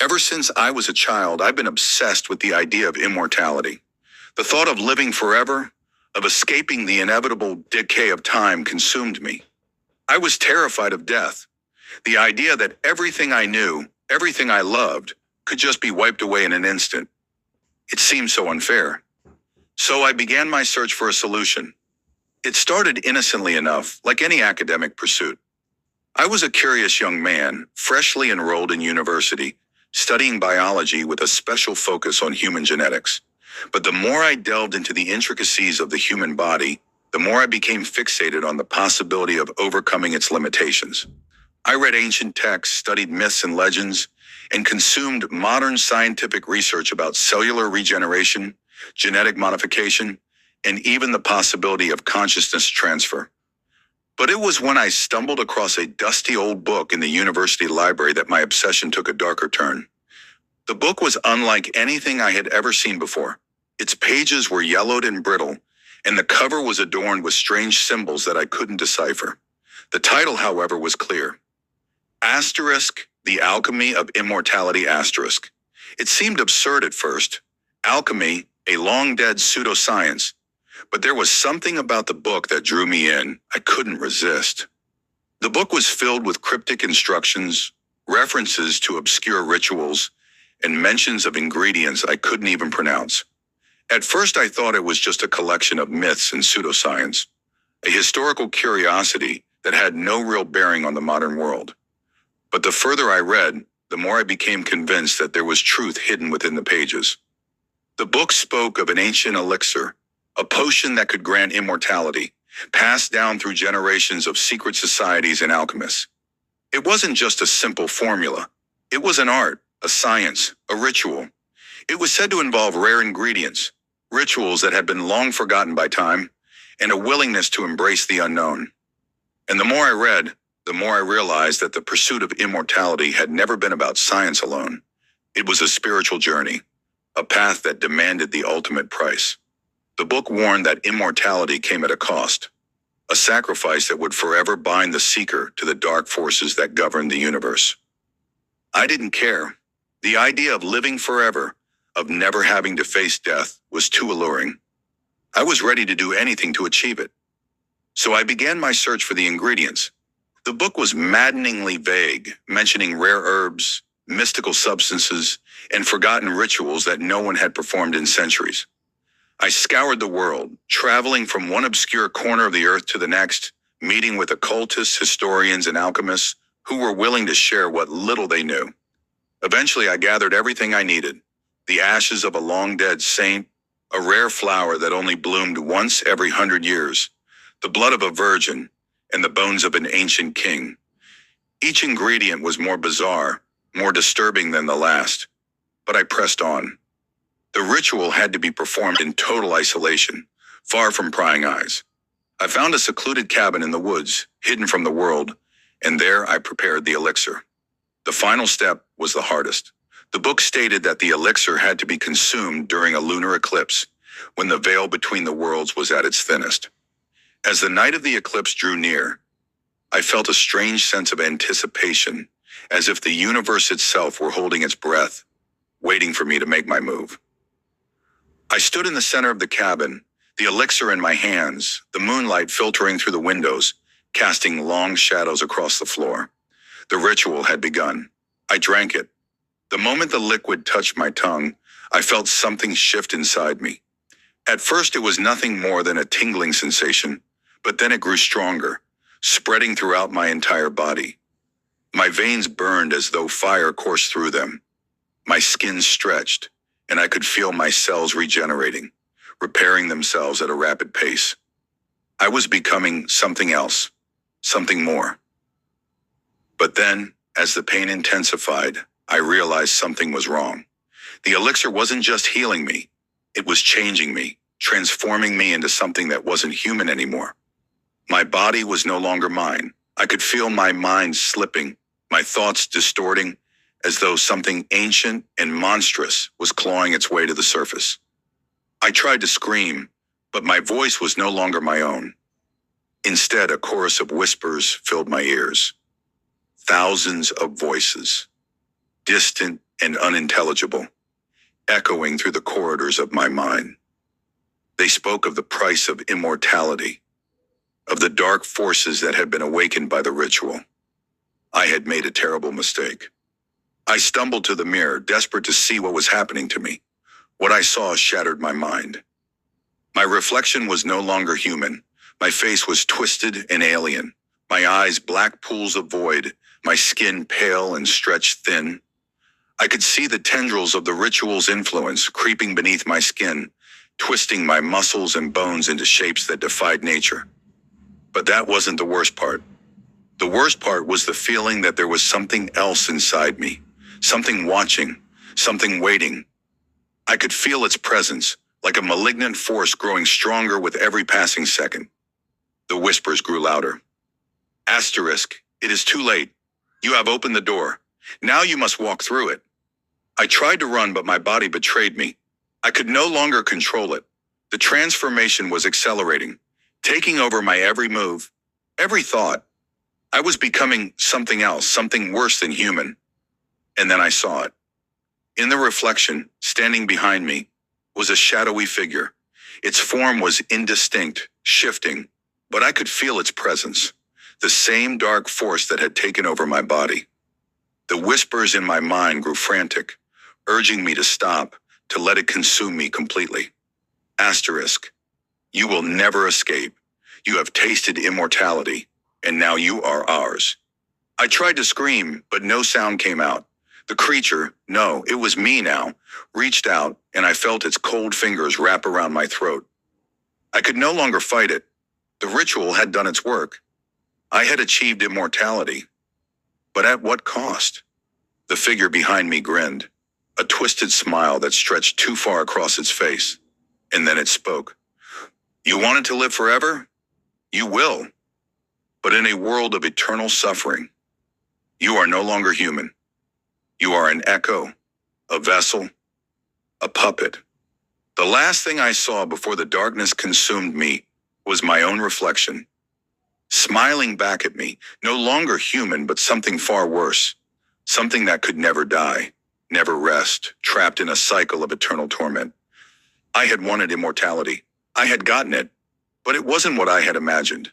Ever since I was a child, I've been obsessed with the idea of immortality. The thought of living forever, of escaping the inevitable decay of time consumed me. I was terrified of death. The idea that everything I knew, everything I loved, could just be wiped away in an instant. It seemed so unfair. So I began my search for a solution. It started innocently enough, like any academic pursuit. I was a curious young man, freshly enrolled in university, studying biology with a special focus on human genetics. But the more I delved into the intricacies of the human body, the more I became fixated on the possibility of overcoming its limitations. I read ancient texts, studied myths and legends, and consumed modern scientific research about cellular regeneration, genetic modification, and even the possibility of consciousness transfer. But it was when I stumbled across a dusty old book in the university library that my obsession took a darker turn. The book was unlike anything I had ever seen before. Its pages were yellowed and brittle, and the cover was adorned with strange symbols that I couldn't decipher. The title, however, was clear. Asterisk, The Alchemy of Immortality Asterisk. It seemed absurd at first. Alchemy, a long-dead pseudoscience. But there was something about the book that drew me in. I couldn't resist. The book was filled with cryptic instructions, references to obscure rituals, and mentions of ingredients I couldn't even pronounce. At first I thought it was just a collection of myths and pseudoscience, a historical curiosity that had no real bearing on the modern world. But the further I read, the more I became convinced that there was truth hidden within the pages. The book spoke of an ancient elixir, a potion that could grant immortality, passed down through generations of secret societies and alchemists. It wasn't just a simple formula. It was an art, a science, a ritual. It was said to involve rare ingredients, rituals that had been long forgotten by time, and a willingness to embrace the unknown. And the more I read, the more I realized that the pursuit of immortality had never been about science alone. It was a spiritual journey, a path that demanded the ultimate price. The book warned that immortality came at a cost, a sacrifice that would forever bind the seeker to the dark forces that govern the universe. I didn't care. The idea of living forever, of never having to face death, was too alluring. I was ready to do anything to achieve it. So I began my search for the ingredients. The book was maddeningly vague, mentioning rare herbs, mystical substances, and forgotten rituals that no one had performed in centuries. I scoured the world, traveling from one obscure corner of the earth to the next, meeting with occultists, historians, and alchemists who were willing to share what little they knew. Eventually, I gathered everything I needed: the ashes of a long-dead saint, a rare flower that only bloomed once every 100 years, the blood of a virgin, and the bones of an ancient king. Each ingredient was more bizarre, more disturbing than the last, but I pressed on. The ritual had to be performed in total isolation, far from prying eyes. I found a secluded cabin in the woods, hidden from the world, and there I prepared the elixir. The final step was the hardest. The book stated that the elixir had to be consumed during a lunar eclipse, when the veil between the worlds was at its thinnest. As the night of the eclipse drew near, I felt a strange sense of anticipation, as if the universe itself were holding its breath, waiting for me to make my move. I stood in the center of the cabin, the elixir in my hands, the moonlight filtering through the windows, casting long shadows across the floor. The ritual had begun. I drank it. The moment the liquid touched my tongue, I felt something shift inside me. At first, it was nothing more than a tingling sensation, but then it grew stronger, spreading throughout my entire body. My veins burned as though fire coursed through them. My skin stretched, and I could feel my cells regenerating, repairing themselves at a rapid pace. I was becoming something else, something more. But then, as the pain intensified, I realized something was wrong. The elixir wasn't just healing me, it was changing me, transforming me into something that wasn't human anymore. My body was no longer mine. I could feel my mind slipping, my thoughts distorting, as though something ancient and monstrous was clawing its way to the surface. I tried to scream, but my voice was no longer my own. Instead, a chorus of whispers filled my ears. Thousands of voices, distant and unintelligible, echoing through the corridors of my mind. They spoke of the price of immortality, of the dark forces that had been awakened by the ritual. I had made a terrible mistake. I stumbled to the mirror, desperate to see what was happening to me. What I saw shattered my mind. My reflection was no longer human. My face was twisted and alien. My eyes black pools of void, my skin pale and stretched thin. I could see the tendrils of the ritual's influence creeping beneath my skin, twisting my muscles and bones into shapes that defied nature. But that wasn't the worst part. The worst part was the feeling that there was something else inside me, something watching, something waiting. I could feel its presence, like a malignant force growing stronger with every passing second. The whispers grew louder. Asterisk, it is too late. You have opened the door. Now you must walk through it. I tried to run, but my body betrayed me. I could no longer control it. The transformation was accelerating, taking over my every move, every thought. I was becoming something else, something worse than human. And then I saw it. In the reflection, standing behind me, was a shadowy figure. Its form was indistinct, shifting, but I could feel its presence, the same dark force that had taken over my body. The whispers in my mind grew frantic, urging me to stop, to let it consume me completely. Asterisk, you will never escape. You have tasted immortality, and now you are ours. I tried to scream, but no sound came out. The creature, no, it was me now, reached out, and I felt its cold fingers wrap around my throat. I could no longer fight it. The ritual had done its work. I had achieved immortality. But at what cost? The figure behind me grinned, a twisted smile that stretched too far across its face. And then it spoke. You wanted to live forever? You will. But in a world of eternal suffering, you are no longer human. You are an echo, a vessel, a puppet. The last thing I saw before the darkness consumed me was my own reflection, smiling back at me, no longer human, but something far worse, something that could never die, never rest, trapped in a cycle of eternal torment. I had wanted immortality. I had gotten it, but it wasn't what I had imagined.